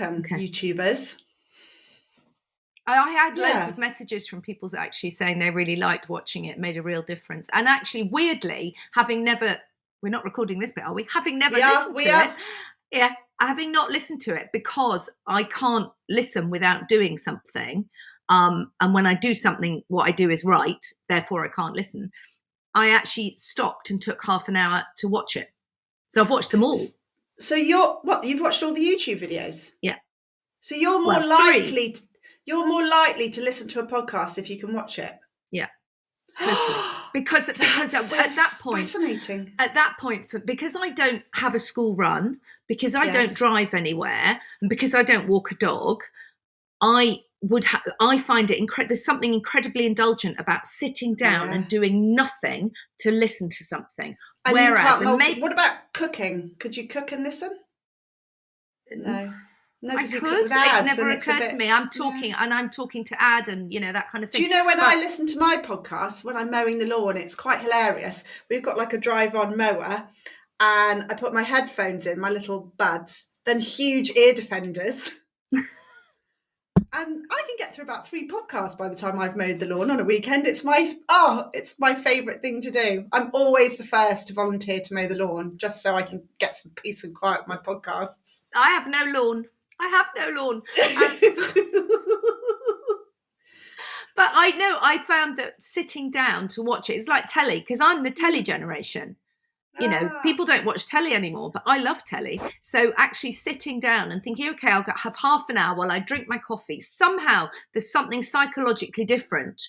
welcome, YouTubers. I had loads of messages from people actually saying they really liked watching it, made a real difference. And actually, weirdly, we're not recording this bit, are we? Having never listened to it. Yeah, having not listened to it because I can't listen without doing something. And when I do something, what I do is right, therefore I can't listen. I actually stopped and took half an hour to watch it. So I've watched them all. So you've watched all the YouTube videos? Yeah. So you're more likely to listen to a podcast if you can watch it. Yeah. Totally. Because at that point, fascinating. At that point, because I don't have a school run, because I don't drive anywhere, and because I don't walk a dog, I find it there's something incredibly indulgent about sitting down and doing nothing to listen to something. And what about cooking? Could you cook and listen? No. No, I could. It never occurred to me. I'm talking to Ad and that kind of thing. Do you know when I listen to my podcast when I'm mowing the lawn? It's quite hilarious. We've got like a drive-on mower, and I put my headphones in, my little buds, then huge ear defenders, and I can get through about 3 podcasts by the time I've mowed the lawn on a weekend. It's my favourite thing to do. I'm always the first to volunteer to mow the lawn, just so I can get some peace and quiet with my podcasts. I have no lawn. But I found that sitting down to watch it is like telly, because I'm the telly generation. People don't watch telly anymore, but I love telly. So actually sitting down and thinking, okay, I'll have half an hour while I drink my coffee. Somehow there's something psychologically different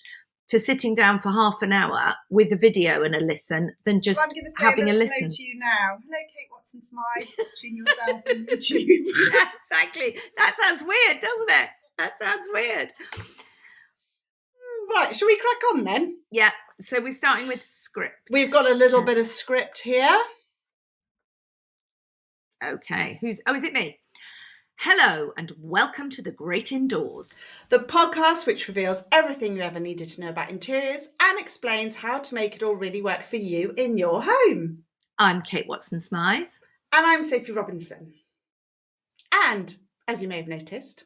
to sitting down for half an hour with a video and a listen than just having a listen. Hello to you now. Hello, Kate Watson-Smythe, watching yourself on YouTube. Yeah, exactly. That sounds weird, doesn't it? That sounds weird. Right, shall we crack on then? Yeah, so we're starting with script. We've got a little bit of script here. Okay, is it me? Hello and welcome to The Great Indoors, the podcast which reveals everything you ever needed to know about interiors and explains how to make it all really work for you in your home. I'm Kate Watson-Smythe. And I'm Sophie Robinson. And, as you may have noticed,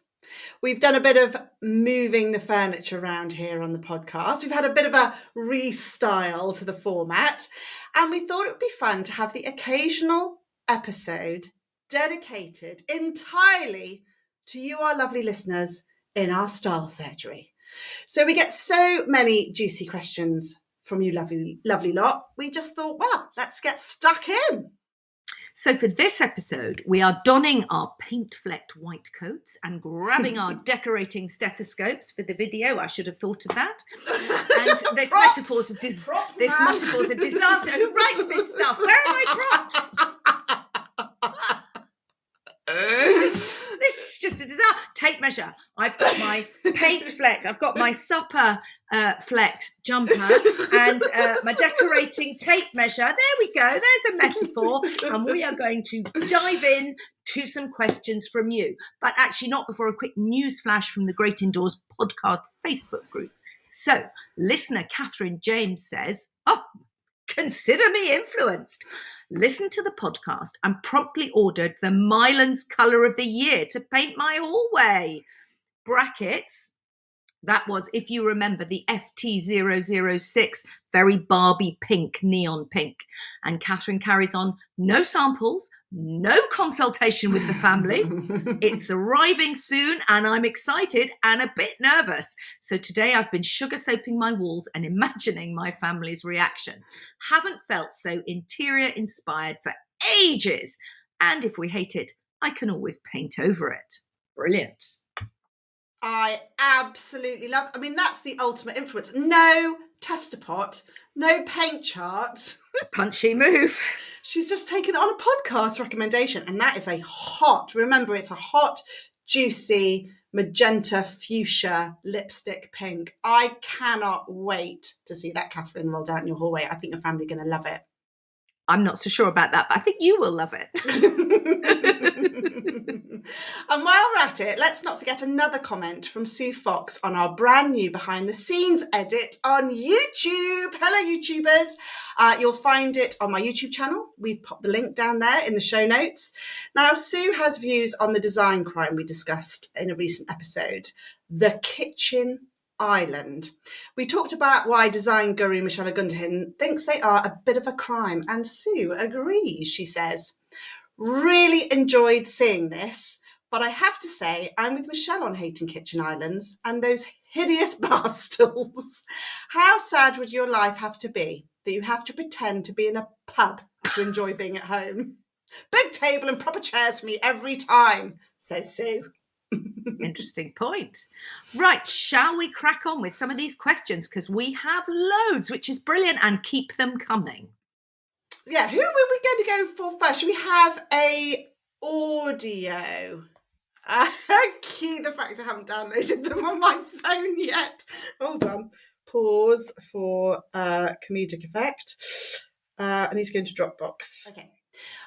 we've done a bit of moving the furniture around here on the podcast. We've had a bit of a restyle to the format, and we thought it would be fun to have the occasional episode dedicated entirely to you, our lovely listeners, in our style surgery. So we get so many juicy questions from you lovely lot. We just thought, well, let's get stuck in. So for this episode, we are donning our paint-flecked white coats and grabbing our decorating stethoscopes for the video. I should have thought of that. And this metaphor's a disaster. Who writes this stuff? Where are my props? This is just a disaster. Tape measure. I've got my paint flecked. I've got my supper flecked jumper and my decorating tape measure. There we go. There's a metaphor. And we are going to dive in to some questions from you. But actually not before a quick news flash from the Great Indoors podcast Facebook group. So listener Catherine James says, consider me influenced. Listened to the podcast and promptly ordered the Mylands colour of the year to paint my hallway. Brackets. That was, if you remember, the FT006, very Barbie pink, neon pink. And Catherine carries on, no samples, no consultation with the family. It's arriving soon and I'm excited and a bit nervous. So today I've been sugar soaping my walls and imagining my family's reaction. Haven't felt so interior inspired for ages. And if we hate it, I can always paint over it. Brilliant. I absolutely love. I mean, that's the ultimate influence. No tester pot, no paint chart. Punchy move. She's just taken on a podcast recommendation, and that is remember, it's a hot, juicy, magenta fuchsia lipstick pink. I cannot wait to see that, Catherine, rolled out in your hallway. I think your family are going to love it. I'm not so sure about that, but I think you will love it. And while we're at it, let's not forget another comment from Sue Fox on our brand new behind the scenes edit on YouTube. Hello, YouTubers. You'll find it on my YouTube channel. We've popped the link down there in the show notes. Now, Sue has views on the design crime we discussed in a recent episode, the kitchen island. We talked about why design guru Michelle Gunderhin thinks they are a bit of a crime, and Sue agrees. She says, really enjoyed seeing this, but I have to say I'm with Michelle on hating kitchen islands and those hideous bar stools. How sad would your life have to be that you have to pretend to be in a pub to enjoy being at home? Big table and proper chairs for me every time, says Sue. Interesting point. Right, shall we crack on with some of these questions? Because we have loads, which is brilliant, and keep them coming. Yeah, who were we going to go for first? Should we have a audio? Key the fact I haven't downloaded them on my phone yet. Hold on. Pause for comedic effect. I need to go into Dropbox. Okay.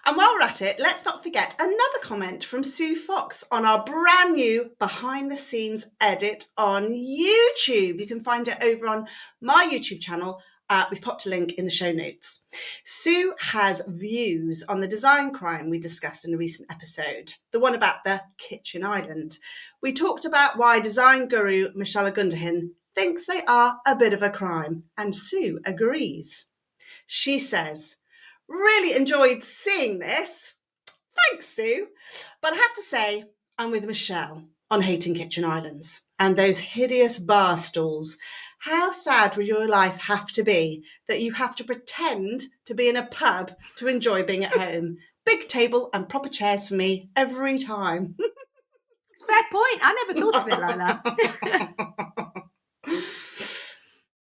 And while we're at it, let's not forget another comment from Sue Fox on our brand new behind the scenes edit on YouTube. You can find it over on my YouTube channel. We've popped a link in the show notes. Sue has views on the design crime we discussed in a recent episode, the one about the kitchen island. We talked about why design guru Michelle Gunderhin thinks they are a bit of a crime, and Sue agrees. She says, really enjoyed seeing this. Thanks, Sue. But I have to say, I'm with Michelle on hating kitchen islands and those hideous bar stools. How sad would your life have to be that you have to pretend to be in a pub to enjoy being at home? Big table and proper chairs for me every time. It's a fair point. I never thought of it like that.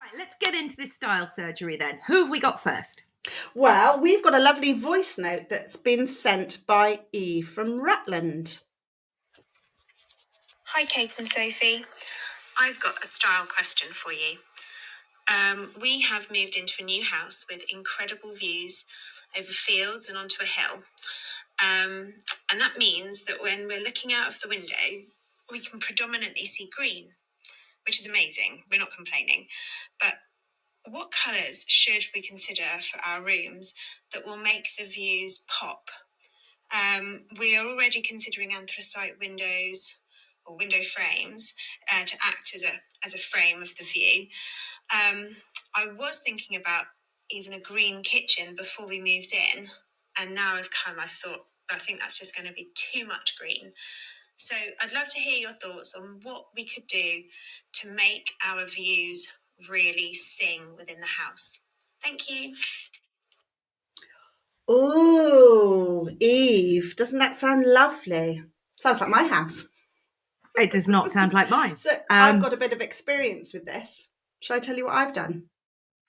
Right, let's get into this style surgery then. Who have we got first? Well, we've got a lovely voice note that's been sent by Eve from Rutland. Hi, Kate and Sophie. I've got a style question for you. We have moved into a new house with incredible views over fields and onto a hill. And that means that when we're looking out of the window, we can predominantly see green, which is amazing. We're not complaining. But what colours should we consider for our rooms that will make the views pop? We are already considering anthracite windows or window frames to act as a frame of the view. I was thinking about even a green kitchen before we moved in, and now I thought I think that's just going to be too much green. So I'd love to hear your thoughts on what we could do to make our views really sing within the house. Thank you. Oh, Eve, doesn't that sound lovely? Sounds like my house. It does not sound like mine. So I've got a bit of experience with this. Shall I tell you what I've done?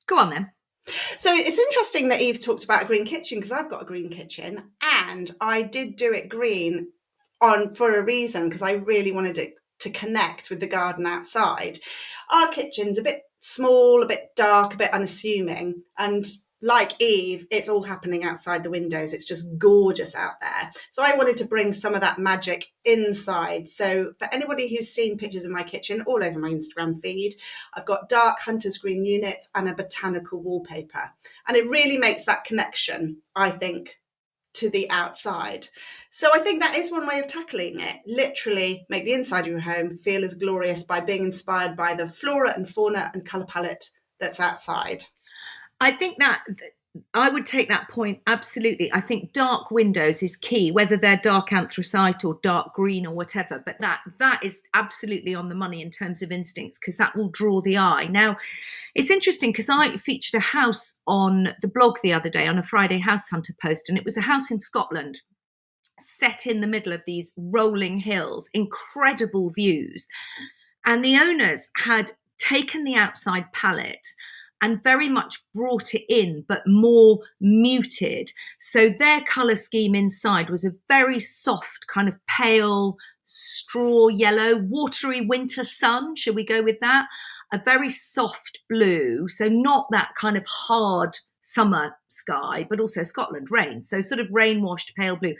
Go on then. So it's interesting that Eve talked about a green kitchen because I've got a green kitchen, and I did do it green for a reason because I really wanted it to connect with the garden outside. Our kitchen's a bit small, a bit dark, a bit unassuming, and like Eve, it's all happening outside the windows. It's just gorgeous out there. So I wanted to bring some of that magic inside. So for anybody who's seen pictures of my kitchen all over my Instagram feed, I've got dark hunter's green units and a botanical wallpaper. And it really makes that connection, I think, to the outside. So I think that is one way of tackling it. Literally make the inside of your home feel as glorious by being inspired by the flora and fauna and colour palette that's outside. I think that I would take that point absolutely. I think dark windows is key, whether they're dark anthracite or dark green or whatever, but that is absolutely on the money in terms of instincts, because that will draw the eye. Now, it's interesting because I featured a house on the blog the other day on a Friday House Hunter post, and it was a house in Scotland set in the middle of these rolling hills, incredible views. And the owners had taken the outside palette and very much brought it in, but more muted. So their colour scheme inside was a very soft, kind of pale, straw yellow, watery winter sun, shall we go with that? A very soft blue, so not that kind of hard summer sky, but also Scotland, rain. So sort of rain washed pale blue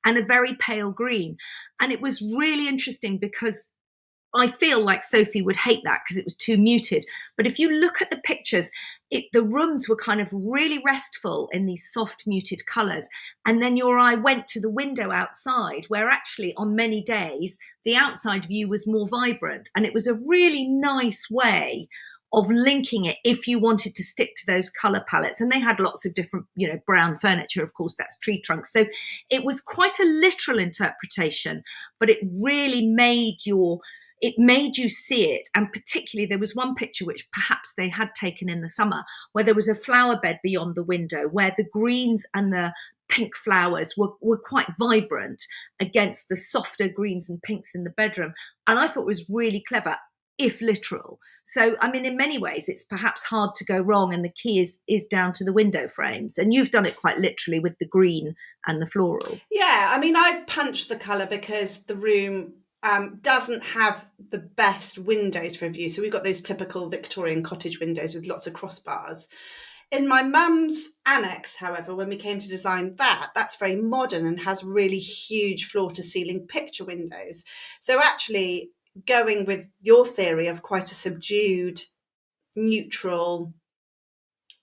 and a very pale green. And it was really interesting because I feel like Sophie would hate that because it was too muted. But if you look at the pictures, the rooms were kind of really restful in these soft muted colours. And then your eye went to the window outside, where actually on many days, the outside view was more vibrant. And it was a really nice way of linking it if you wanted to stick to those colour palettes. And they had lots of different, brown furniture, of course, that's tree trunks. So it was quite a literal interpretation, but it really made you see it. And particularly there was one picture which perhaps they had taken in the summer where there was a flower bed beyond the window where the greens and the pink flowers were quite vibrant against the softer greens and pinks in the bedroom. And I thought it was really clever, if literal. So, I mean, in many ways, it's perhaps hard to go wrong. And the key is down to the window frames. And you've done it quite literally with the green and the floral. Yeah, I mean, I've punched the colour because the room doesn't have the best windows for a view. So we've got those typical Victorian cottage windows with lots of crossbars. In my mum's annex, however, when we came to design that's very modern and has really huge floor-to-ceiling picture windows. So actually going with your theory of quite a subdued, neutral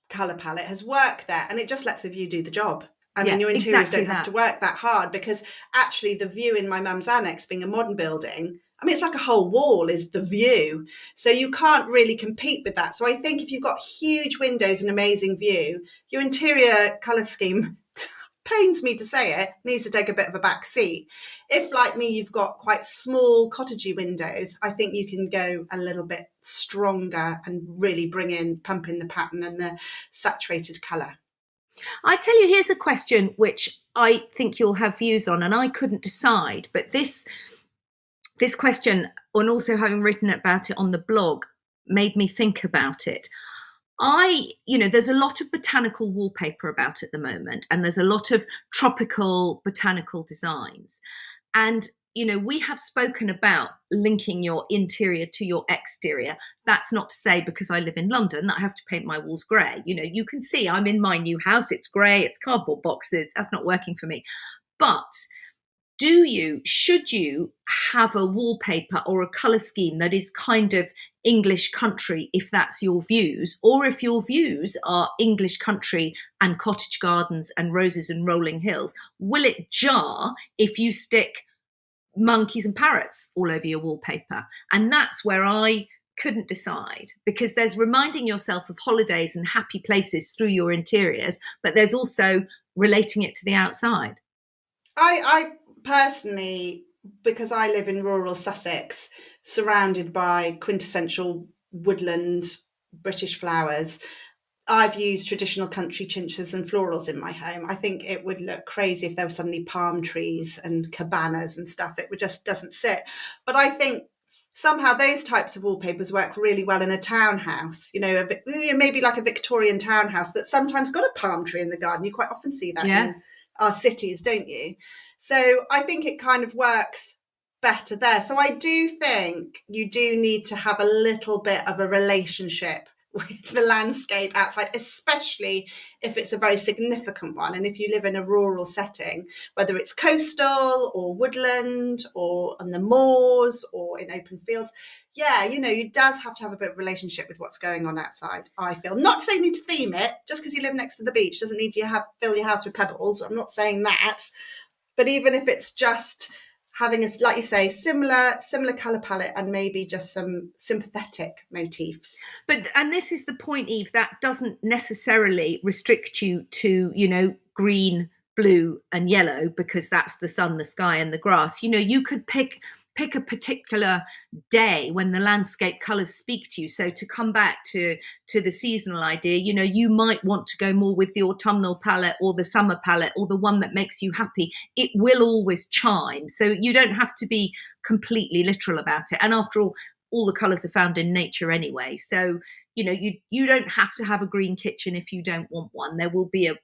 colour palette has worked there, and it just lets the view do the job. I mean, your interiors don't have to work that hard, because actually the view in my mum's annex, being a modern building, I mean, it's like a whole wall is the view. So you can't really compete with that. So I think if you've got huge windows and amazing view, your interior colour scheme, pains me to say it, needs to take a bit of a back seat. If, like me, you've got quite small cottagey windows, I think you can go a little bit stronger and really pump in the pattern and the saturated colour. I tell you, here's a question which I think you'll have views on, and I couldn't decide, but this question, and also having written about it on the blog, made me think about it. There's a lot of botanical wallpaper about at the moment, and there's a lot of tropical botanical designs. And, we have spoken about linking your interior to your exterior. That's not to say because I live in London that I have to paint my walls grey. You can see I'm in my new house. It's grey, it's cardboard boxes. That's not working for me. But should you have a wallpaper or a colour scheme that is kind of English country, if that's your views, or if your views are English country and cottage gardens and roses and rolling hills, will it jar if you stick monkeys and parrots all over your wallpaper? And that's where I couldn't decide, because there's reminding yourself of holidays and happy places through your interiors, but there's also relating it to the outside. I personally, because I live in rural Sussex, surrounded by quintessential woodland British flowers, I've used traditional country chinchas and florals in my home. I think it would look crazy if there were suddenly palm trees and cabanas and stuff. It just doesn't sit. But I think somehow those types of wallpapers work really well in a townhouse, maybe like a Victorian townhouse that's sometimes got a palm tree in the garden. You quite often see that in our cities, don't you? So I think it kind of works better there. So I do think you do need to have a little bit of a relationship with the landscape outside, especially if it's a very significant one. And if you live in a rural setting, whether it's coastal or woodland or on the moors or in open fields, it does have to have a bit of a relationship with what's going on outside, I feel. Not to say you need to theme it. Just because you live next to the beach doesn't need you fill your house with pebbles. I'm not saying that. But even if it's just having like you say, similar colour palette and maybe just some sympathetic motifs. And this is the point, Eve, that doesn't necessarily restrict you to, green, blue and yellow, because that's the sun, the sky and the grass. You could pick a particular day when the landscape colours speak to you. So to come back to the seasonal idea, you might want to go more with the autumnal palette or the summer palette or the one that makes you happy. It will always chime. So you don't have to be completely literal about it. And after all the colours are found in nature anyway. So, you don't have to have a green kitchen if you don't want one. There will be a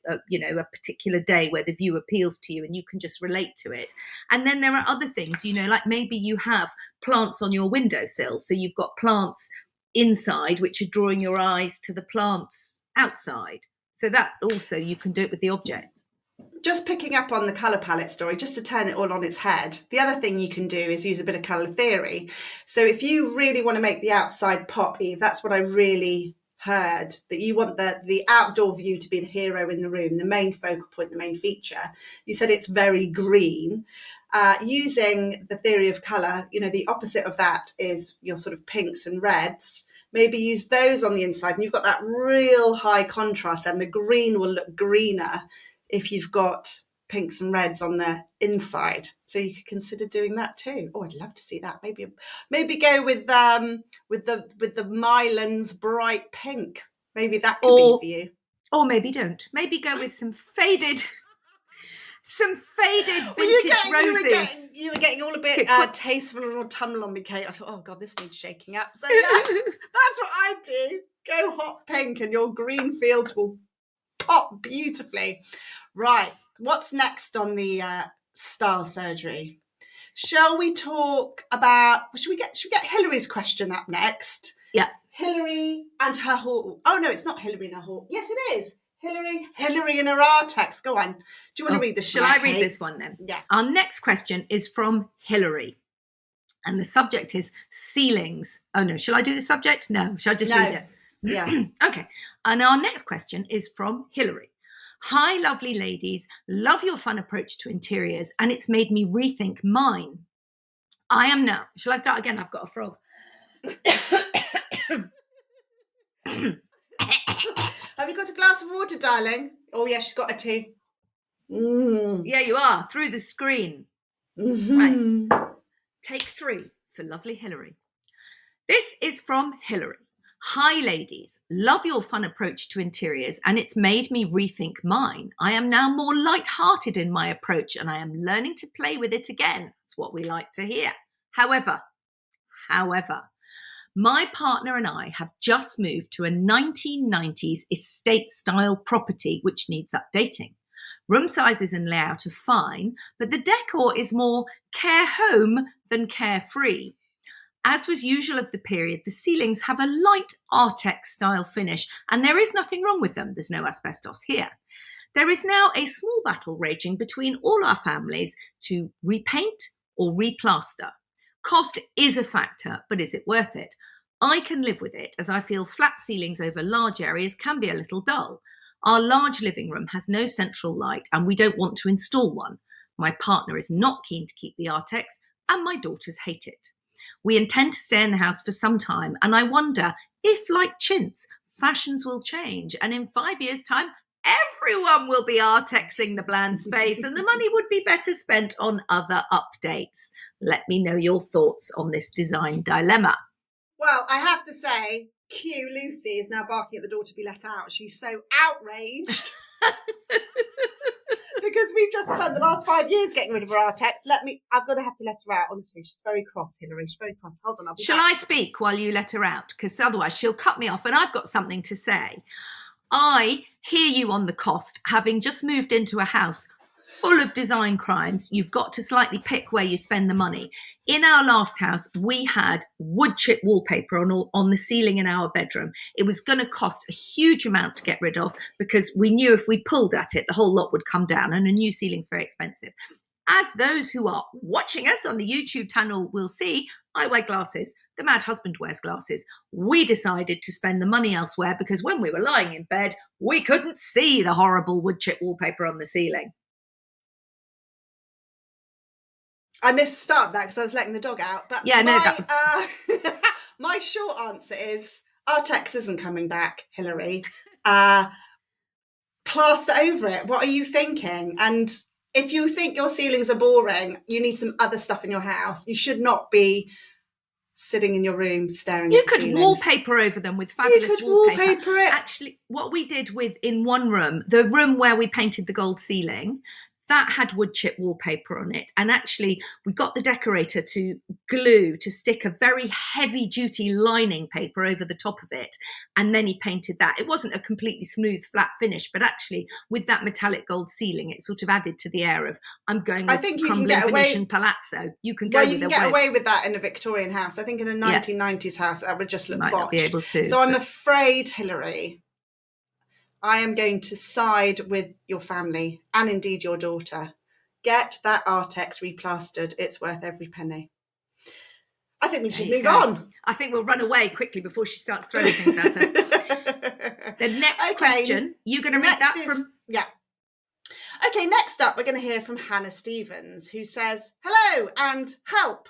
particular day where the view appeals to you and you can just relate to it. And then there are other things, like maybe you have plants on your windowsill. So you've got plants inside which are drawing your eyes to the plants outside. So that also, you can do it with the objects. Just picking up on the colour palette story, just to turn it all on its head, the other thing you can do is use a bit of colour theory. So if you really want to make the outside pop, Eve, that's what I really heard, that you want the outdoor view to be the hero in the room, the main focal point, the main feature. You said it's very green. Using the theory of colour, the opposite of that is your sort of pinks and reds. Maybe use those on the inside, and you've got that real high contrast, and the green will look greener if you've got pinks and reds on the inside. So you could consider doing that too. Oh, I'd love to see that. Maybe go with the Mylands bright pink. Maybe that could be for you. Or maybe don't. Maybe go with some faded vintage roses. You were getting all a bit tasteful and autumnal on me, Kate. I thought, oh God, this needs shaking up. So yeah, that's what I do. Go hot pink and your green fields will pop beautifully. Right, what's next on the style surgery? Shall we talk about, should we get Hillary's question up next? Yeah. Hillary and her haul. Oh no, it's not Hillary and her haul. Yes, it is. Hillary and her Artex. Go on. Do you want to read this? Shall I read this one then? Yeah. Our next question is from Hillary. And the subject is ceilings. Oh no, shall I do the subject? No, shall I just read it? Yeah. Okay. And our next question is from Hillary. Hi, lovely ladies. Love your fun approach to interiors, and it's made me rethink mine. I am now. Shall I start again? I've got a frog. Have you got a glass of water, darling? Oh, yeah, she's got a tea. Yeah, you are. Through the screen. Mm-hmm. Right. Take 3 for lovely Hillary. This is from Hillary. Hi, ladies. Love your fun approach to interiors, and it's made me rethink mine. I am now more light-hearted in my approach, and I am learning to play with it again. That's what we like to hear. However, my partner and I have just moved to a 1990s estate-style property which needs updating. Room sizes and layout are fine, but the decor is more care home than carefree. As was usual of the period, the ceilings have a light Artex style finish, and there is nothing wrong with them. There's no asbestos here. There is now a small battle raging between all our families to repaint or replaster. Cost is a factor, but is it worth it? I can live with it, as I feel flat ceilings over large areas can be a little dull. Our large living room has no central light, and we don't want to install one. My partner is not keen to keep the Artex, and my daughters hate it. We intend to stay in the house for some time, and I wonder if, like chintz, fashions will change, and in 5 years' time, everyone will be Artexing the bland space, and the money would be better spent on other updates. Let me know your thoughts on this design dilemma. Well, I have to say, Q Lucy is now barking at the door to be let out. She's so outraged. Because we've just spent the last 5 years getting rid of her Artex. I've got to have to let her out. Honestly, she's very cross, Hillary. She's very cross. Hold on, I'll be Shall back. I speak while you let her out? Because otherwise she'll cut me off, and I've got something to say. I hear you on the cost, having just moved into a house full of design crimes. You've got to slightly pick where you spend the money. In our last house, we had wood chip wallpaper on the ceiling in our bedroom. It was going to cost a huge amount to get rid of because we knew if we pulled at it, the whole lot would come down, and a new ceiling's very expensive. As those who are watching us on the YouTube channel will see, I wear glasses. The mad husband wears glasses. We decided to spend the money elsewhere because when we were lying in bed, we couldn't see the horrible wood chip wallpaper on the ceiling. I missed the start of that because I was letting the dog out. But yeah, my short answer is Artex isn't coming back, Hillary. Plaster over it. What are you thinking? And if you think your ceilings are boring, you need some other stuff in your house. You should not be sitting in your room staring at the ceilings. You could wallpaper over them with fabulous wallpaper. Wallpaper it. Actually, what we did in one room, the room where we painted the gold ceiling, that had wood chip wallpaper on it. And actually, we got the decorator to stick a very heavy duty lining paper over the top of it. And then he painted that. It wasn't a completely smooth, flat finish, but actually with that metallic gold ceiling, it sort of added to the air of, I'm going with crumbling Venetian palazzo. You can get away with that in a Victorian house. I think in a 1990s house, that would just look botched. Not be able to. So I'm afraid, Hillary, I am going to side with your family and indeed your daughter. Get that Artex replastered. It's worth every penny. I think we should move on. I think we'll run away quickly before she starts throwing things at us. The next question, you're going to read that from... Yeah. Okay, next up, we're going to hear from Hannah Stevens, who says, hello and help.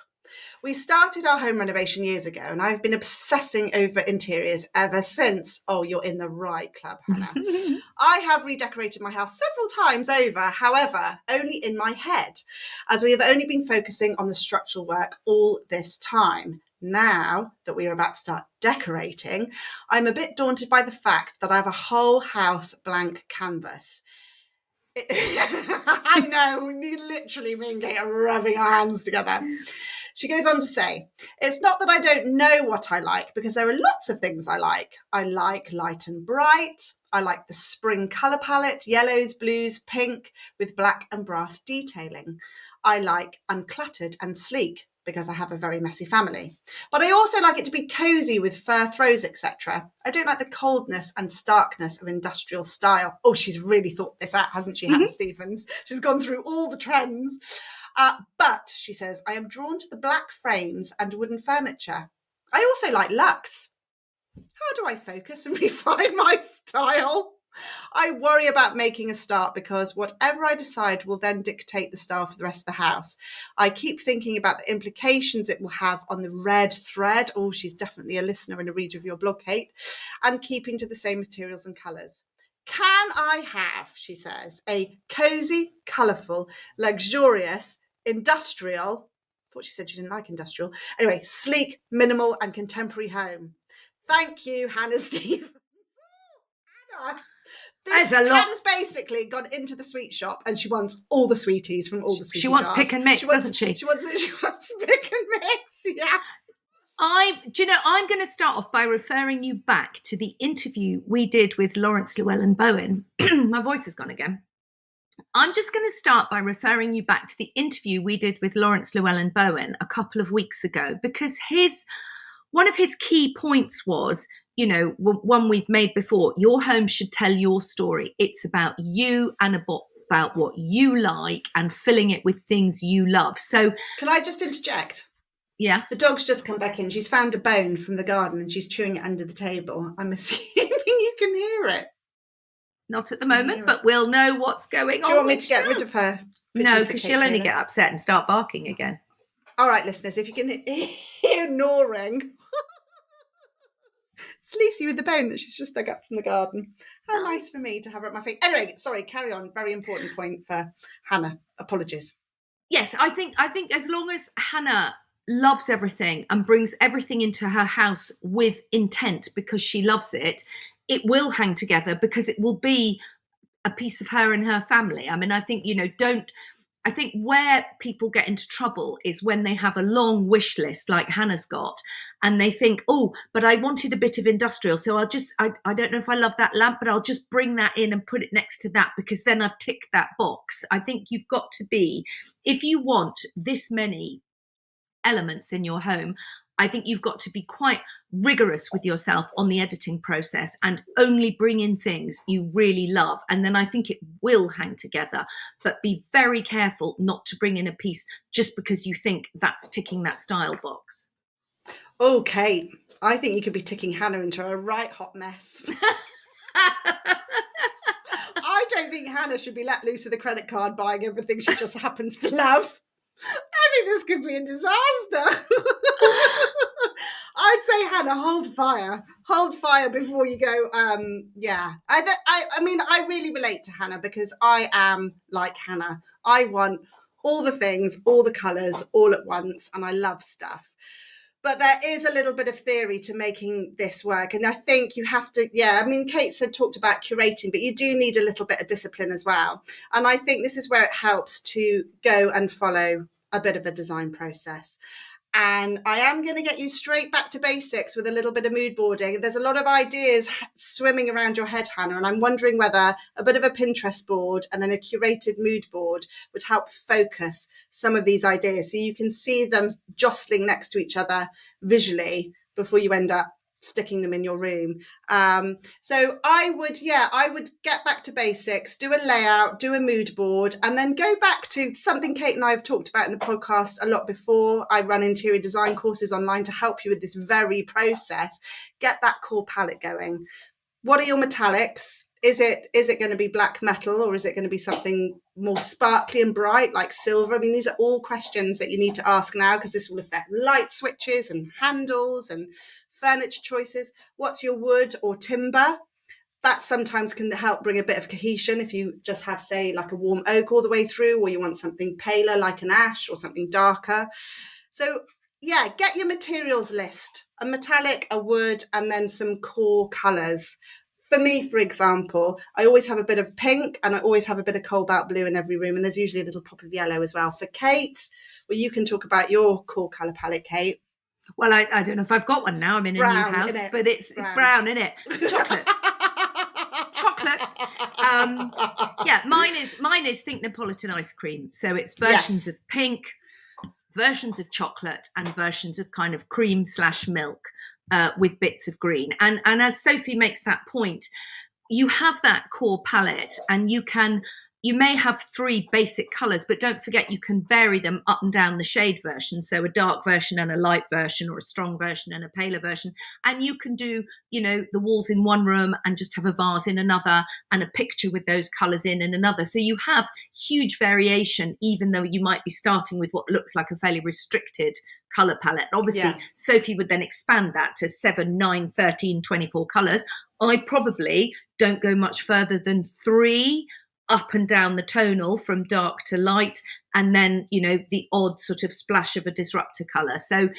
We started our home renovation years ago, and I've been obsessing over interiors ever since. Oh, you're in the right club, Hannah. I have redecorated my house several times over, however, only in my head, as we have only been focusing on the structural work all this time. Now that we are about to start decorating, I'm a bit daunted by the fact that I have a whole house blank canvas. I know, literally me and Kate are rubbing our hands together. She goes on to say, it's not that I don't know what I like, because there are lots of things I like. I like light and bright. I like the spring colour palette, yellows, blues, pink, with black and brass detailing. I like uncluttered and sleek, because I have a very messy family. But I also like it to be cosy with fur throws, etc. I don't like the coldness and starkness of industrial style. Oh, she's really thought this out, hasn't she, Hannah Stevens? She's gone through all the trends. But, she says, I am drawn to the black frames and wooden furniture. I also like luxe. How do I focus and refine my style? I worry about making a start because whatever I decide will then dictate the style for the rest of the house. I keep thinking about the implications it will have on the red thread. Oh, she's definitely a listener and a reader of your blog, Kate. And keeping to the same materials and colours. Can I have, she says, a cosy, colourful, luxurious, industrial, I thought she said she didn't like industrial, anyway, sleek, minimal and contemporary home. Thank you, Hannah Stevens. Hannah. Hannah's basically gone into the sweet shop and she wants all the sweeties from all the sweetie She wants jars. pick and mix, doesn't she? She wants pick and mix, yeah. I'm going to start off by referring you back to the interview we did with Lawrence Llewellyn-Bowen. My voice has gone again. I'm just going to start by referring you back to the interview we did with Lawrence Llewellyn-Bowen a couple of weeks ago, because one of his key points was, one we've made before, your home should tell your story. It's about you and about what you like and filling it with things you love. So can I just interject? Yeah. The dog's just come back in. She's found a bone from the garden and she's chewing it under the table. I'm assuming you can hear it. Not at the moment, but we'll know what's going on. Do you want me to get rid of her? No, because she'll only get upset and start barking again. All right, listeners, if you can hear gnawing, it's Lucy with the bone that she's just dug up from the garden. How nice for me to have her at my feet. Anyway, sorry, carry on. Very important point for Hannah. Apologies. Yes, I think as long as Hannah loves everything and brings everything into her house with intent because she loves it, it will hang together because it will be a piece of her and her family. I mean, I think, I think where people get into trouble is when they have a long wish list like Hannah's got and they think, oh, but I wanted a bit of industrial. So I don't know if I love that lamp, but I'll just bring that in and put it next to that because then I've ticked that box. I think you've got to be, if you want this many elements in your home, I think you've got to be quite rigorous with yourself on the editing process and only bring in things you really love. And then I think it will hang together, but be very careful not to bring in a piece just because you think that's ticking that style box. Okay. I think you could be ticking Hannah into a right hot mess. I don't think Hannah should be let loose with a credit card buying everything she just happens to love. I think this could be a disaster. I'd say, Hannah, hold fire before you go. Yeah, I mean, I really relate to Hannah because I am like Hannah. I want all the things, all the colours, all at once, and I love stuff. But there is a little bit of theory to making this work. And I think you have to, I mean, Kate talked about curating, but you do need a little bit of discipline as well. And I think this is where it helps to go and follow a bit of a design process. And I am going to get you straight back to basics with a little bit of mood boarding. There's a lot of ideas swimming around your head, Hannah, and I'm wondering whether a bit of a Pinterest board and then a curated mood board would help focus some of these ideas so you can see them jostling next to each other visually before you end up sticking them in your room. So I would get back to basics, do a layout, do a mood board, and then go back to something Kate and I have talked about in the podcast a lot before. I run interior design courses online to help you with this very process. Get that core palette going. What are your metallics? Is it going to be black metal, or is it going to be something more sparkly and bright like silver? I mean, these are all questions that you need to ask now, because this will affect light switches and handles and furniture choices. What's your wood or timber? That sometimes can help bring a bit of cohesion if you just have, say, like a warm oak all the way through, or you want something paler like an ash or something darker. So yeah, get your materials list, a metallic, a wood, and then some core colours. For me, for example, I always have a bit of pink and I always have a bit of cobalt blue in every room, and there's usually a little pop of yellow as well. For Kate, well, you can talk about your core colour palette, Kate. Well, I don't know if I've got one now. I'm in a new house, but it's brown, isn't it? Chocolate. Yeah, mine is Think Neapolitan ice cream. So it's versions of pink, versions of chocolate, and versions of kind of cream/milk with bits of green. And as Sophie makes that point, you have that core palette, and you may have 3 basic colours, but don't forget you can vary them up and down the shade version. So a dark version and a light version, or a strong version and a paler version. And you can do, the walls in one room and just have a vase in another, and a picture with those colours in another. So you have huge variation, even though you might be starting with what looks like a fairly restricted colour palette. Obviously, Sophie would then expand that to 7, 9, 13, 24 colours. I probably don't go much further than 3 up and down the tonal from dark to light, and then the odd sort of splash of a disruptor color. So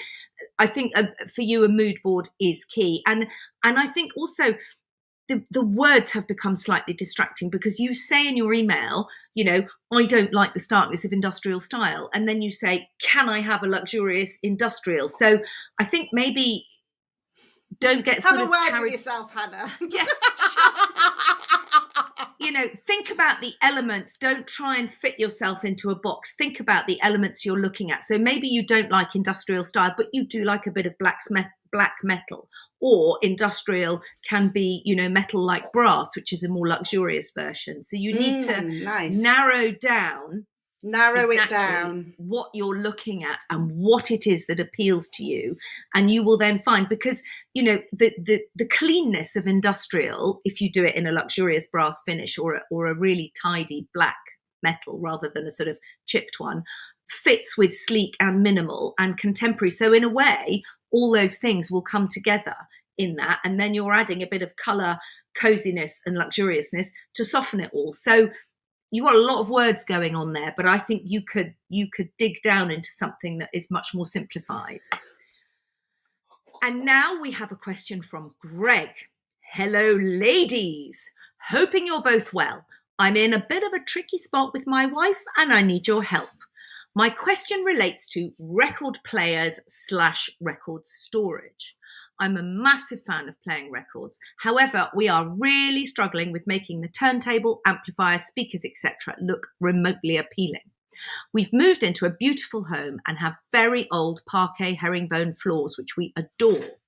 I think for you a mood board is key, and I think also the words have become slightly distracting, because you say in your email, I don't like the starkness of industrial style, and then you say, can I have a luxurious industrial? So I think maybe don't get have a word with yourself, Hannah. Yes, think about the elements. Don't try and fit yourself into a box. Think about the elements you're looking at. So maybe you don't like industrial style, but you do like a bit of black metal. Or industrial can be, metal like brass, which is a more luxurious version. So you need to narrow it down what you're looking at and what it is that appeals to you, and you will then find, because the cleanness of industrial, if you do it in a luxurious brass finish or a really tidy black metal rather than a sort of chipped one, fits with sleek and minimal and contemporary. So in a way, all those things will come together in that, and then you're adding a bit of colour, coziness and luxuriousness to soften it all. So you got a lot of words going on there, but I think you could dig down into something that is much more simplified. And now we have a question from Greg. Hello, ladies. Hoping you're both well. I'm in a bit of a tricky spot with my wife and I need your help. My question relates to record players / record storage. I'm a massive fan of playing records. However, we are really struggling with making the turntable, amplifiers, speakers, etc. look remotely appealing. We've moved into a beautiful home and have very old parquet herringbone floors, which we adore.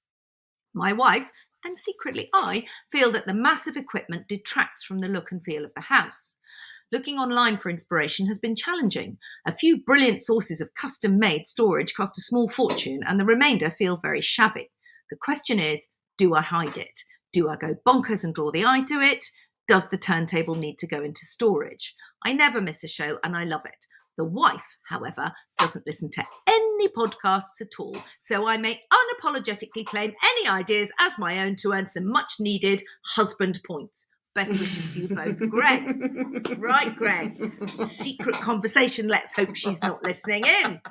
My wife, and secretly I, feel that the massive equipment detracts from the look and feel of the house. Looking online for inspiration has been challenging. A few brilliant sources of custom-made storage cost a small fortune, and the remainder feel very shabby. The question is, do I hide it? Do I go bonkers and draw the eye to it? Does the turntable need to go into storage? I never miss a show and I love it. The wife, however, doesn't listen to any podcasts at all, so I may unapologetically claim any ideas as my own to earn some much needed husband points. Best wishes to you both, Greg. Right, Greg. Secret conversation. Let's hope she's not listening in.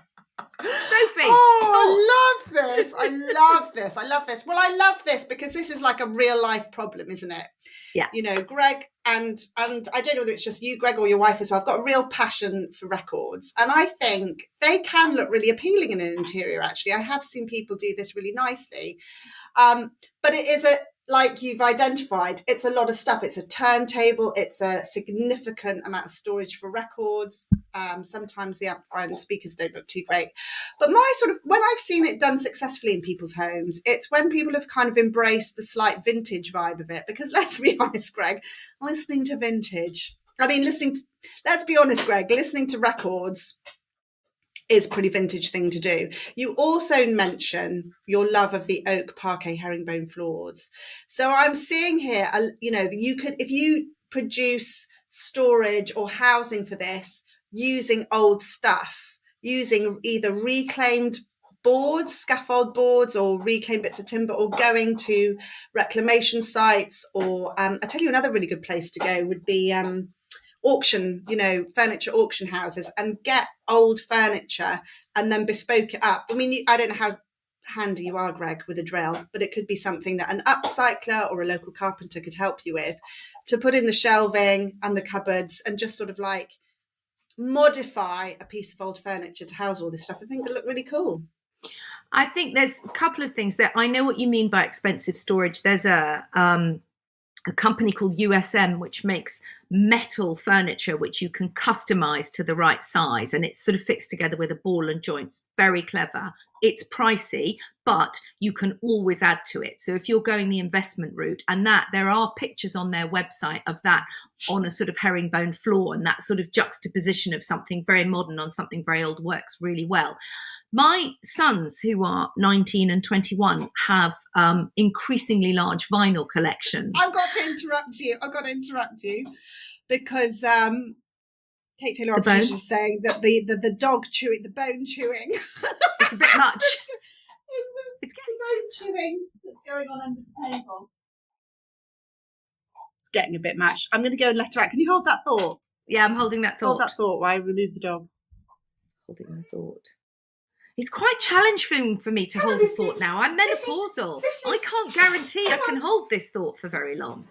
Sophie. Oh, I love this. I love this. I love this. Well, I love this because this is like a real life problem, isn't it? Yeah. Greg and I don't know whether it's just you, Greg, or your wife as well. I've got a real passion for records, and I think they can look really appealing in an interior. Actually, I have seen people do this really nicely, but like you've identified, it's a lot of stuff. It's a turntable. It's a significant amount of storage for records. Sometimes the amplifier and the speakers don't look too great. But when I've seen it done successfully in people's homes, it's when people have kind of embraced the slight vintage vibe of it. Because let's be honest, Greg, let's be honest, Greg, listening to records is a pretty vintage thing to do. You also mention your love of the oak parquet herringbone floors. So I'm seeing here, you could, if you produce storage or housing for this using old stuff, using either reclaimed boards, scaffold boards, or reclaimed bits of timber, or going to reclamation sites, or I tell you another really good place to go would be auction, furniture auction houses, and get old furniture and then bespoke it up. I mean, I don't know how handy you are, Greg, with a drill, but it could be something that an upcycler or a local carpenter could help you with, to put in the shelving and the cupboards and just sort of like modify a piece of old furniture to house all this stuff. I think it'll look really cool. I think there's a couple of things there. I know what you mean by expensive storage. There's a company called USM, which makes metal furniture, which you can customize to the right size. And it's sort of fixed together with a ball and joints. Very clever. It's pricey, but you can always add to it. So if you're going the investment route, and that there are pictures on their website of that on a sort of herringbone floor, and that sort of juxtaposition of something very modern on something very old works really well. My sons, who are 19 and 21, have increasingly large vinyl collections. I've got to interrupt you because Kate Taylor is just saying that the dog chewing, the bone chewing. It's a bit much. It's getting bone chewing that's going on under the table. It's getting a bit much. I'm going to go and let her out. Can you hold that thought? Yeah, I'm holding that thought. Hold that thought while I remove the dog. Holding the thought. It's quite challenging for me to hold a thought now. I'm menopausal. I can't guarantee I can hold this thought for very long.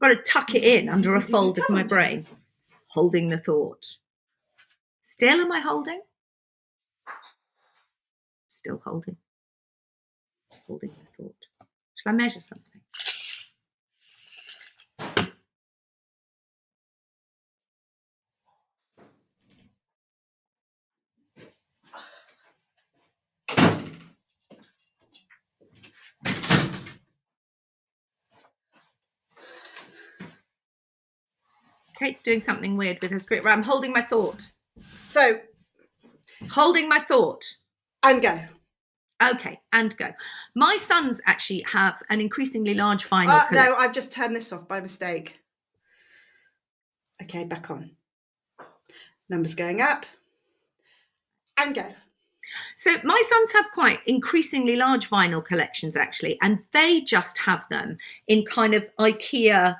I've got to tuck it in under a fold of my brain. Holding the thought. Still, am I holding? Still holding. Holding the thought. Shall I measure something? Kate's doing something weird with her script. I'm holding my thought. So, holding my thought. And go. Okay, and go. My sons actually have an increasingly large vinyl collection. No, I've just turned this off by mistake. Okay, back on. Numbers going up. And go. So my sons have quite increasingly large vinyl collections, actually, and they just have them in kind of IKEA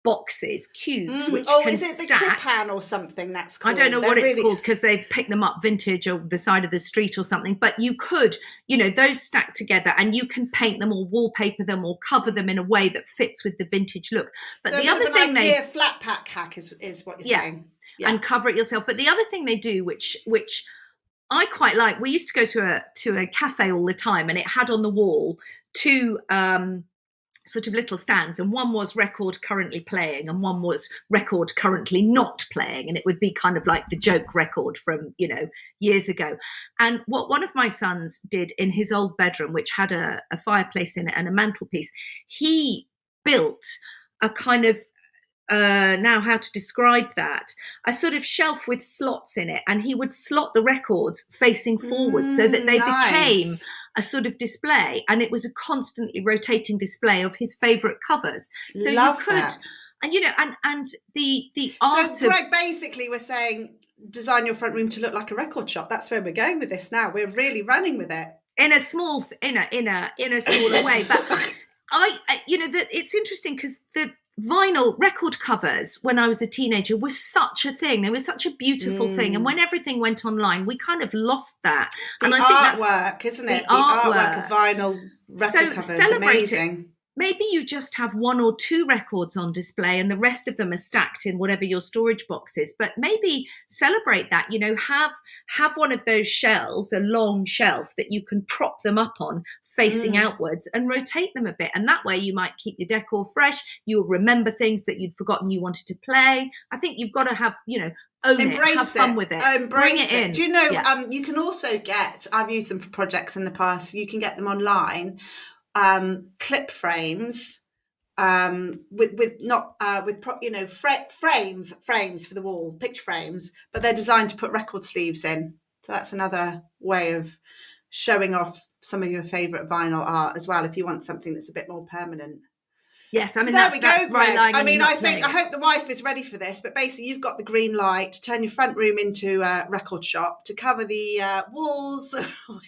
boxes, cubes, which can is it stack. The Kipan or something that's called? I don't know what it's called because they pick them up vintage or the side of the street or something, but you could, those stack together and you can paint them or wallpaper them or cover them in a way that fits with the vintage look. But so the other thing IKEA flat pack hack is what you're saying. Yeah, and cover it yourself. But the other thing they do, which I quite like, we used to go to a cafe all the time, and it had on the wall two sort of little stands, and one was record currently playing and one was record currently not playing, and it would be kind of like the joke record from years ago. And what one of my sons did in his old bedroom, which had a fireplace in it and a mantelpiece, he built a kind of now how to describe that, a sort of shelf with slots in it, and he would slot the records facing forward so that they became a sort of display, and it was a constantly rotating display of his favorite covers. So Love you could that. and the art so Greg, basically we're saying design your front room to look like a record shop. That's where we're going with this now. We're really running with it in a small in a smaller way. But it's interesting because the vinyl record covers when I was a teenager was such a thing. They were such a beautiful thing, and when everything went online, we kind of lost that. And I think that's isn't it? The artwork of vinyl record covers, amazing. maybe you just have 1 or 2 records on display and the rest of them are stacked in whatever your storage box is. But maybe celebrate that, have one of those shelves, a long shelf that you can prop them up on facing outwards and rotate them a bit. And that way you might keep your decor fresh. You'll remember things that you'd forgotten you wanted to play. I think you've got to have, own embrace it, have fun with it, bring it in. Do you know, you can also get, I've used them for projects in the past, you can get them online, clip frames, frames for the wall, picture frames, but they're designed to put record sleeves in. So that's another way of showing off some of your favourite vinyl art as well, if you want something that's a bit more permanent. Yes, I mean, so there we go, Greg. I hope the wife is ready for this, but basically you've got the green light to turn your front room into a record shop, to cover the walls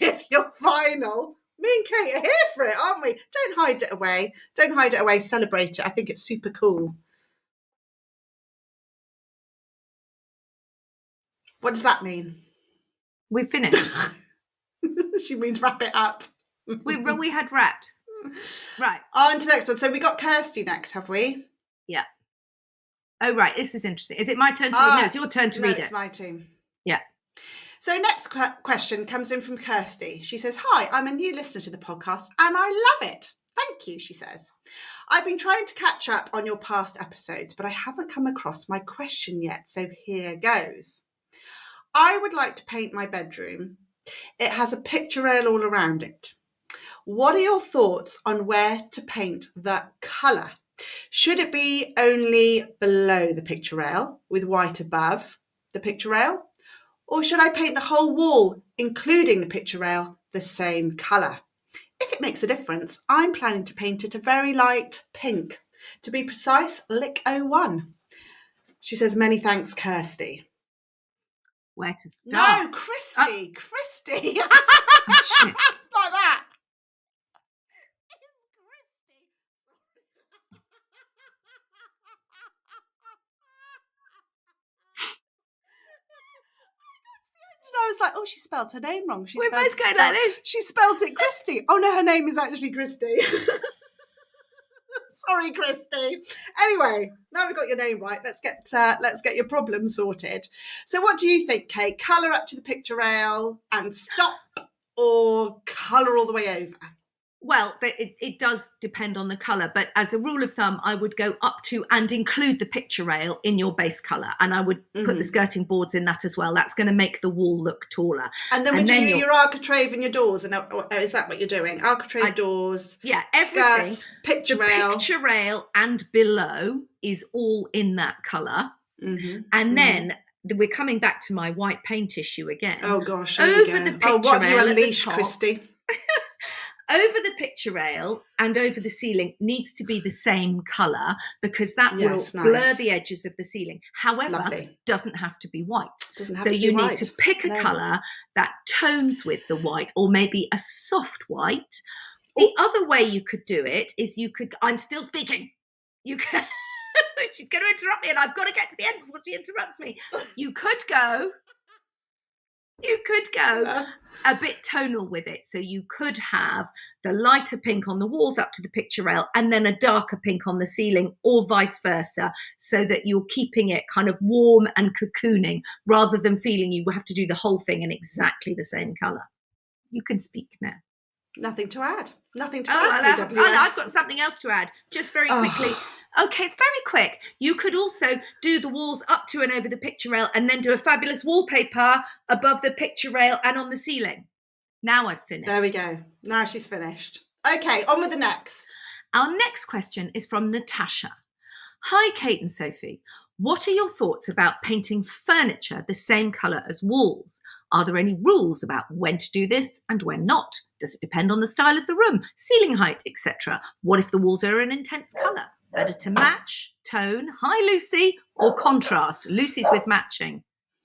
with your vinyl. Me and Kate are here for it, aren't we? Don't hide it away. Don't hide it away. Celebrate it. I think it's super cool. What does that mean? We finished. She means wrap it up. We had wrapped. Right. On to the next one. So we got Kirsty next, have we? Yeah. Oh, right. This is interesting. Is it my turn to read? No, it's your turn to read it. It's my turn. Yeah. So next question comes in from Kirsty. She says, hi, I'm a new listener to the podcast and I love it. Thank you, she says. I've been trying to catch up on your past episodes, but I haven't come across my question yet. So here goes. I would like to paint my bedroom. It has a picture rail all around it. What are your thoughts on where to paint the colour? Should it be only below the picture rail with white above the picture rail? Or should I paint the whole wall, including the picture rail, the same colour? If it makes a difference, I'm planning to paint it a very light pink. To be precise, Lick 01. She says, many thanks, Kirsty. Where to start? No, Christy. Christy. Oh, shit. Like that. I was like, oh, she spelled her name wrong. We're both going like this. She spelled it Christy. Oh no, her name is actually Christy. Sorry, Christy. Anyway, now we've got your name right. Let's get your problem sorted. So, what do you think, Kate? Colour up to the picture rail and stop, or colour all the way over? Well, it does depend on the colour, but as a rule of thumb, I would go up to and include the picture rail in your base colour, and I would put the skirting boards in that as well. That's going to make the wall look taller. And then would you do your architrave and your doors? And is that what you're doing? Architrave, doors, yeah, everything. Skirts, picture rail. Picture rail and below is all in that colour. Mm-hmm. And then we're coming back to my white paint issue again. Oh gosh, over the picture rail. What have you unleashed, Christy? Over the picture rail and over the ceiling needs to be the same colour, because that will blur the edges of the ceiling. However, doesn't have to be white. So you need to pick a colour that tones with the white, or maybe a soft white. The other way you could do it is I'm still speaking. You can. She's going to interrupt me and I've got to get to the end before she interrupts me. You could go a bit tonal with it. So you could have the lighter pink on the walls up to the picture rail and then a darker pink on the ceiling, or vice versa, so that you're keeping it kind of warm and cocooning rather than feeling you have to do the whole thing in exactly the same colour. You can speak now. Nothing to add. Nothing to add. I've got something else to add. Just very quickly. Okay, it's very quick. You could also do the walls up to and over the picture rail and then do a fabulous wallpaper above the picture rail and on the ceiling. Now I've finished. There we go. Now she's finished. Okay, on with the next. Our next question is from Natasha. Hi, Kate and Sophie. What are your thoughts about painting furniture the same colour as walls? Are there any rules about when to do this and when not? Does it depend on the style of the room, ceiling height, etc.? What if the walls are an intense colour? Better to match, tone, hi Lucy, or contrast? Lucy's with matching.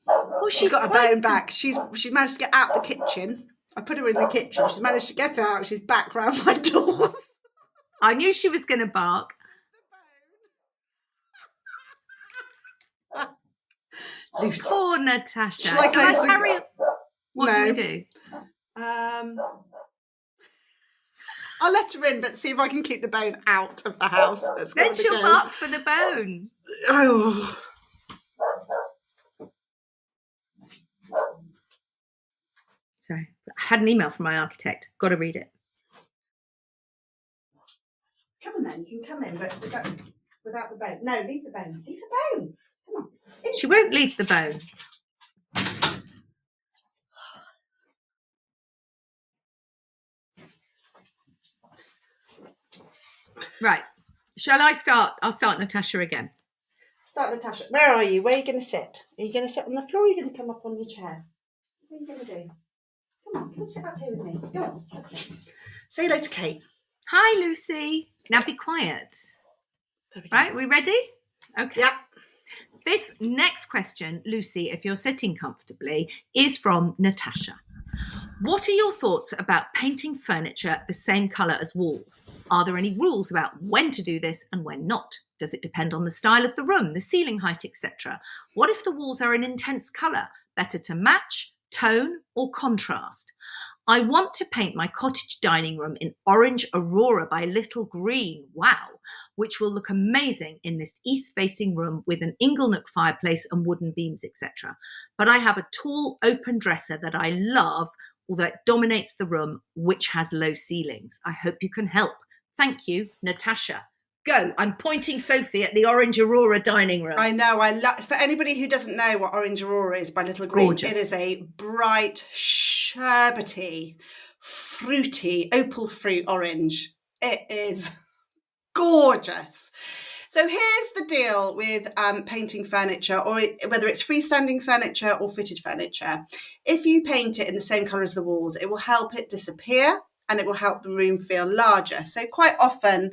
Oh, she's got a bone back. She's managed to get out the kitchen. I put her in the kitchen. She's managed to get out. She's back round my doors. I knew she was going to bark. Loose. Poor Natasha. Shall I carry on? What do we do? I'll let her in, but see if I can keep the bone out of the house. Let's Then she'll bark for the bone. Oh. Sorry, I had an email from my architect. Got to read it. Come on then, you can come in, but without the bone. No, leave the bone. Leave the bone. Come on. She won't leave the bone. Right. Shall I start? I'll start Natasha again. Start, Natasha. Where are you? Where are you going to sit? Are you going to sit on the floor or are you going to come up on your chair? What are you going to do? Come on, come sit up here with me. Go on. That's it. Say hello to Kate. Hi, Lucy. Now be quiet. Right, we ready? Okay. Yeah. This next question, Lucy, if you're sitting comfortably, is from Natasha. What are your thoughts about painting furniture the same colour as walls? Are there any rules about when to do this and when not? Does it depend on the style of the room, the ceiling height, etc.? What if the walls are an intense colour? Better to match, tone, or contrast? I want to paint my cottage dining room in orange Aurora by Little Green. Wow. Which will look amazing in this east-facing room with an inglenook fireplace and wooden beams, etc. But I have a tall open dresser that I love, although it dominates the room, which has low ceilings. I hope you can help. Thank you, Natasha. Go. I'm pointing Sophie at the orange Aurora dining room. I know. For anybody who doesn't know what orange Aurora is by Little Green, Gorgeous. It is a bright, sherbety, fruity, opal fruit orange. It is gorgeous. So here's the deal with painting furniture, or whether it's freestanding furniture or fitted furniture. If you paint it in the same colour as the walls, it will help it disappear and it will help the room feel larger. So quite often,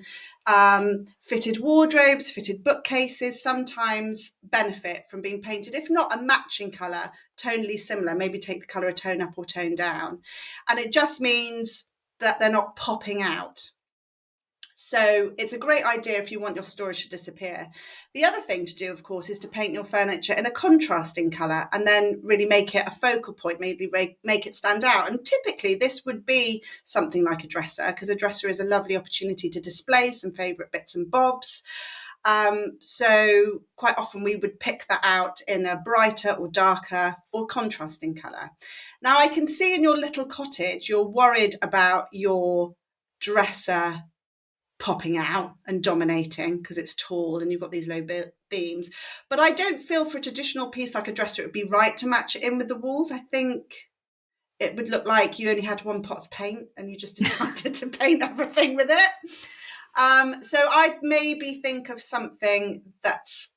fitted wardrobes, fitted bookcases sometimes benefit from being painted, if not a matching colour, tonally similar, maybe take the colour a tone up or tone down. And it just means that they're not popping out. So it's a great idea if you want your storage to disappear. The other thing to do, of course, is to paint your furniture in a contrasting colour and then really make it a focal point, maybe make it stand out. And typically this would be something like a dresser, because a dresser is a lovely opportunity to display some favourite bits and bobs. So quite often we would pick that out in a brighter or darker or contrasting colour. Now I can see in your little cottage, you're worried about your dresser popping out and dominating because it's tall and you've got these low beams. But I don't feel for a traditional piece like a dresser, it would be right to match it in with the walls. I think it would look like you only had one pot of paint and you just decided to paint everything with it. So I'd maybe think of something that's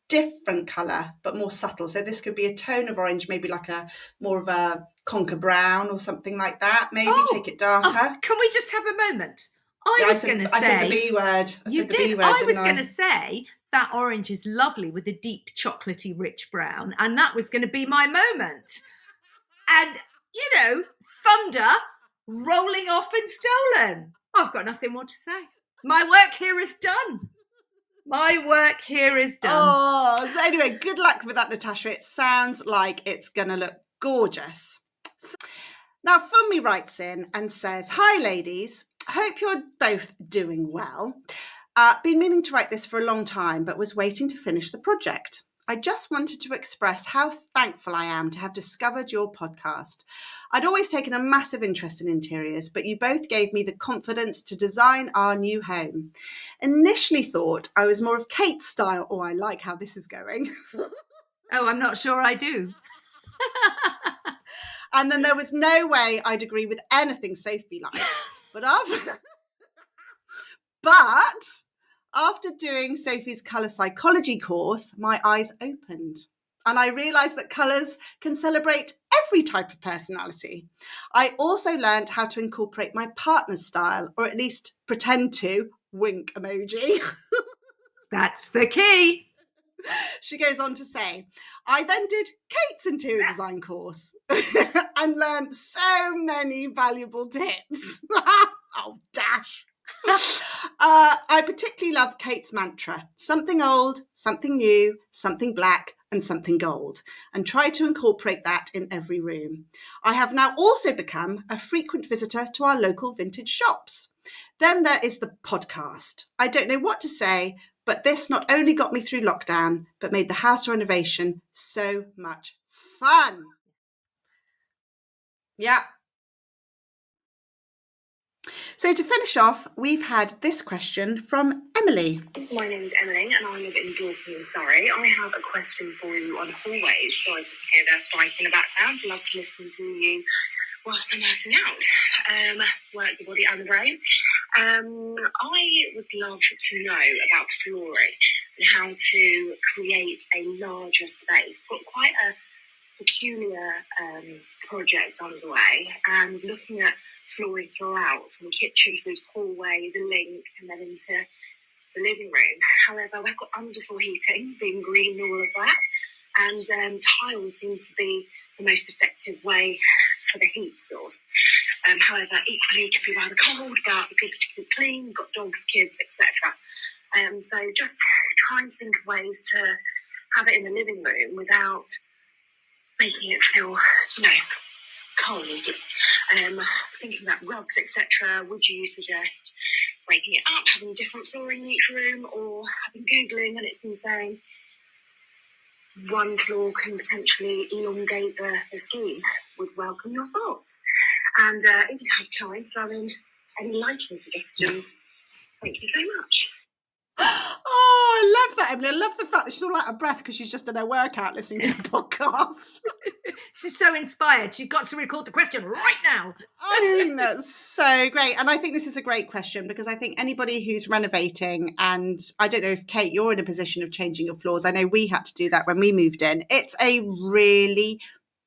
different colour but more subtle. So this could be a tone of orange, maybe like a more of a conker brown or something like that. Maybe take it darker. Can we just have a moment? I was going to say... I said the B word. You did. I was going to say that orange is lovely with a deep chocolatey rich brown, and that was going to be my moment. And, thunder rolling off and stolen. I've got nothing more to say. My work here is done. Oh, so anyway, good luck with that, Natasha. It sounds like it's going to look gorgeous. Now, Funmi writes in and says, "Hi, ladies. Hope you're both doing well. Been meaning to write this for a long time, but was waiting to finish the project. I just wanted to express how thankful I am to have discovered your podcast. I'd always taken a massive interest in interiors, but you both gave me the confidence to design our new home. Initially thought I was more of Kate's style." Oh, I like how this is going. Oh, I'm not sure I do. "And then there was no way I'd agree with anything Sophie liked. But after doing Sophie's colour psychology course, my eyes opened and I realised that colours can celebrate every type of personality. I also learned how to incorporate my partner's style, or at least pretend to, wink emoji." That's the key. She goes on to say, "I then did Kate's interior design course and learned so many valuable tips." Oh, dash. "I particularly love Kate's mantra: something old, something new, something black, and something gold, and try to incorporate that in every room. I have now also become a frequent visitor to our local vintage shops. Then there is the podcast. I don't know what to say, but this not only got me through lockdown, but made the house renovation so much fun. Yeah. So to finish off, we've had this question from Emily. My name is Emily and I live in Dorking in Surrey. I have a question for you on hallways. So I can hear the bike in the background. Love to listen to you whilst I'm working out. Work the body and the brain. I would love to know about flooring and how to create a larger space. Got quite a peculiar project underway and looking at flooring throughout, from the kitchen through the hallway, the link, and then into the living room. However, we've got underfloor heating, being green and all of that, and tiles seem to be the most effective way for the heat source. However, equally it can be rather cold, but good to keep clean. We've got dogs, kids, etc. So just trying to think of ways to have it in the living room without making it feel, cold. Thinking about rugs, etc. Would you suggest breaking it up, having different flooring in each room, or I've been Googling and it's been saying one floor can potentially elongate the scheme? Would welcome your thoughts. And if you have time, throw in any lighting suggestions. Thank you so much. Oh, I love that, Emily. I love the fact that she's all out of breath because she's just done her workout listening to a podcast. She's so inspired. She's got to record the question right now. I think that's so great. And I think this is a great question because I think anybody who's renovating, and I don't know if, Kate, you're in a position of changing your floors. I know we had to do that when we moved in. It's a really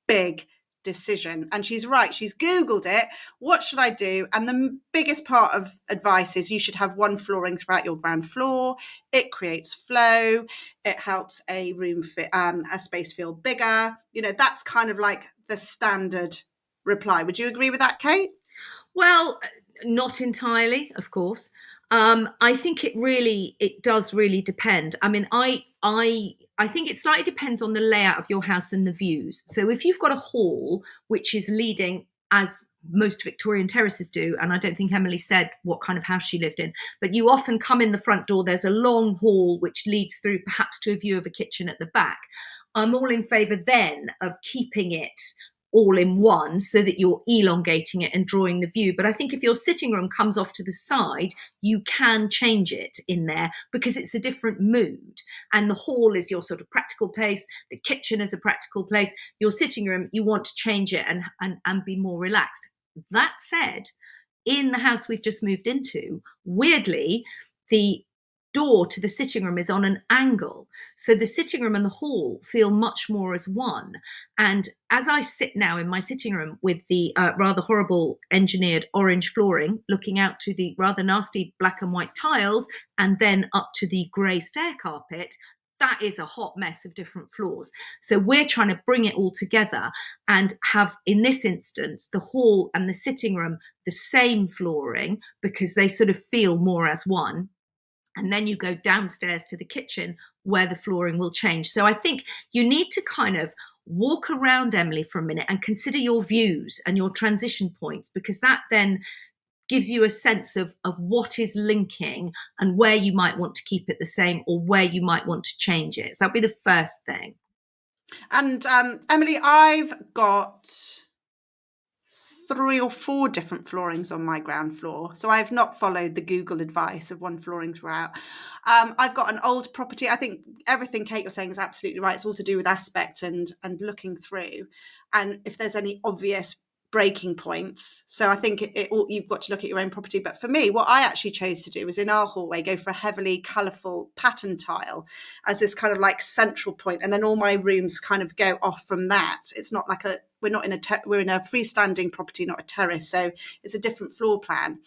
big decision. And she's right. She's Googled it. What should I do? And the biggest part of advice is you should have one flooring throughout your ground floor. It creates flow. It helps a room fit, a space feel bigger. That's kind of like the standard reply. Would you agree with that, Kate? Well, not entirely, of course. I think it does really depend. I mean, I think it slightly depends on the layout of your house and the views. So if you've got a hall which is leading, as most Victorian terraces do, and I don't think Emily said what kind of house she lived in, but you often come in the front door, there's a long hall which leads through perhaps to a view of a kitchen at the back. I'm all in favour then of keeping it all in one so that you're elongating it and drawing the view. But I think if your sitting room comes off to the side, you can change it in there because it's a different mood. And the hall is your sort of practical place. The kitchen is a practical place. Your sitting room, you want to change it and be more relaxed. That said, in the house we've just moved into, weirdly, the door to the sitting room is on an angle. So the sitting room and the hall feel much more as one. And as I sit now in my sitting room with the rather horrible engineered orange flooring, looking out to the rather nasty black and white tiles, and then up to the grey stair carpet, that is a hot mess of different floors. So we're trying to bring it all together and have, in this instance, the hall and the sitting room the same flooring because they sort of feel more as one. And then you go downstairs to the kitchen where the flooring will change. So I think you need to kind of walk around, Emily, for a minute and consider your views and your transition points, because that then gives you a sense of what is linking and where you might want to keep it the same or where you might want to change it. So that'd be the first thing. And Emily, I've got 3 or 4 different floorings on my ground floor. So I've not followed the Google advice of one flooring throughout. I've got an old property. I think everything, Kate, you're saying is absolutely right. It's all to do with aspect and looking through. And if there's any obvious breaking points. So I think you've got to look at your own property. But for me, what I actually chose to do was in our hallway, go for a heavily colourful pattern tile as this kind of like central point. And then all my rooms kind of go off from that. It's not like we're in a freestanding property, not a terrace. So it's a different floor plan.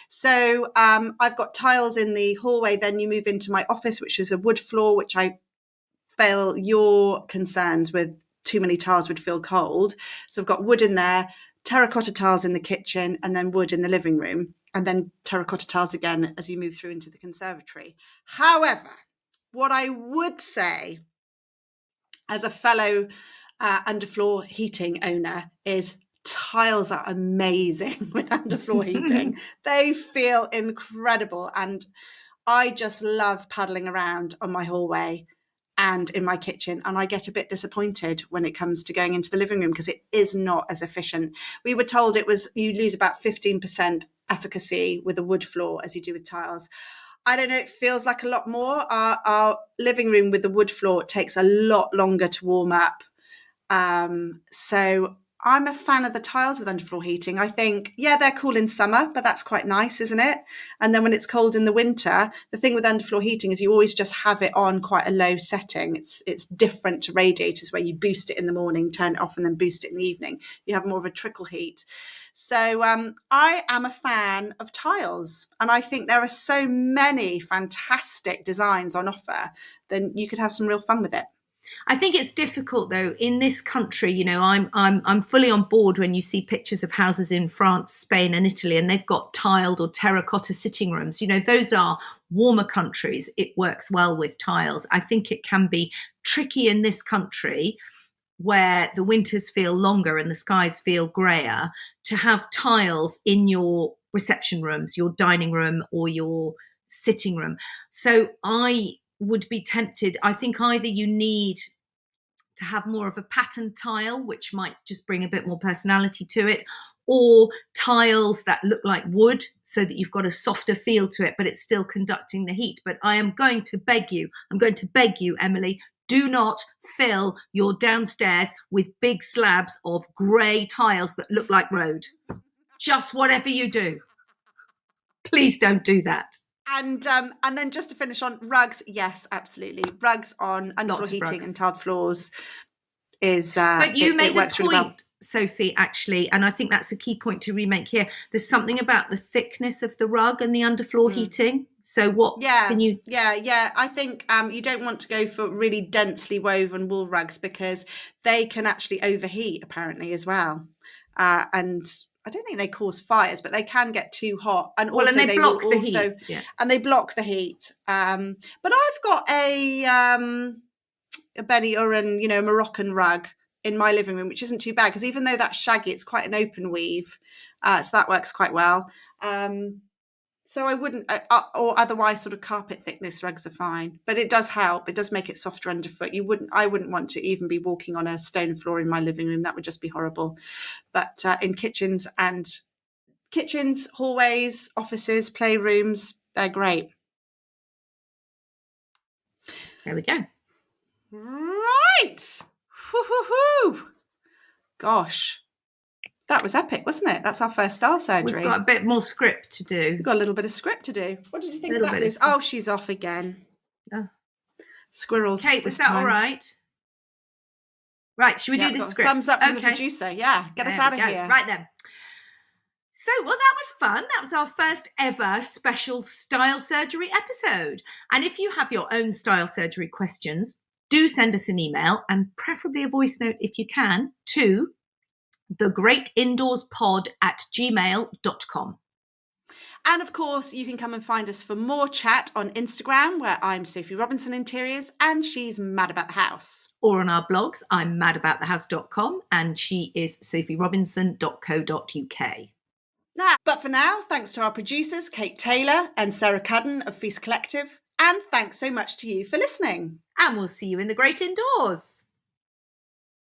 So I've got tiles in the hallway. Then you move into my office, which is a wood floor, which I feel your concerns with too many tiles would feel cold. So I've got wood in there, terracotta tiles in the kitchen, and then wood in the living room, and then terracotta tiles again as you move through into the conservatory. However, what I would say as a fellow underfloor heating owner, is tiles are amazing with underfloor heating. They feel incredible. And I just love paddling around on my hallway and in my kitchen. And I get a bit disappointed when it comes to going into the living room because it is not as efficient. We were told you lose about 15% efficacy with a wood floor as you do with tiles. I don't know, it feels like a lot more. Our living room with the wood floor takes a lot longer to warm up. So I'm a fan of the tiles with underfloor heating. I think, yeah, they're cool in summer, but that's quite nice, isn't it? And then when it's cold in the winter, the thing with underfloor heating is you always just have it on quite a low setting. It's different to radiators where you boost it in the morning, turn it off, and then boost it in the evening. You have more of a trickle heat. So I am a fan of tiles, and I think there are so many fantastic designs on offer. Then you could have some real fun with it. I think it's difficult though in this country. You know, I'm fully on board when you see pictures of houses in France, Spain, and Italy, and they've got tiled or terracotta sitting rooms. You know, those are warmer countries. It works well with tiles. I think it can be tricky in this country where the winters feel longer and the skies feel grayer to have tiles in your reception rooms, your dining room, or your sitting room. So I would be tempted. I think either you need to have more of a patterned tile, which might just bring a bit more personality to it, or tiles that look like wood so that you've got a softer feel to it, but it's still conducting the heat. But I'm going to beg you, Emily, do not fill your downstairs with big slabs of grey tiles that look like road. Just whatever you do, please don't do that. And then just to finish on rugs, yes, absolutely. Rugs on underfloor heating and tiled floors is but you made a point, really well. Sophie, actually, and I think that's a key point to remake here. There's something about the thickness of the rug and the underfloor heating. So what can you... Yeah. I think you don't want to go for really densely woven wool rugs because they can actually overheat apparently as well. And I don't think they cause fires, but they can get too hot. And also and they block the heat. Yeah. And they block the heat. But I've got a Benny Uren, Moroccan rug in my living room, which isn't too bad because even though that's shaggy, it's quite an open weave. So that works quite well. So I wouldn't, or otherwise sort of carpet thickness rugs are fine, but it does help. It does make it softer underfoot. I wouldn't want to even be walking on a stone floor in my living room. That would just be horrible. But in kitchens, hallways, offices, playrooms, they're great. There we go. Right. Woo-hoo-hoo. Gosh. That was epic, wasn't it? That's our first style surgery. We've got a bit more script to do. We've got a little bit of script to do. What did you think of that, Liz? Oh, she's off again. Oh. Squirrels. Kate, was that all right? Right, should we do the script? Thumbs up from the producer. Yeah, get us out of here. Right then. So, well, that was fun. That was our first ever special style surgery episode. And if you have your own style surgery questions, do send us an email and preferably a voice note if you can to thegreatindoorspod@gmail.com. And of course, you can come and find us for more chat on Instagram, where I'm Sophie Robinson Interiors and she's Mad About the House. Or on our blogs, I'm madaboutthehouse.com and she is sophierobinson.co.uk. But for now, thanks to our producers, Kate Taylor and Sarah Cudden of Feast Collective. And thanks so much to you for listening. And we'll see you in the great indoors.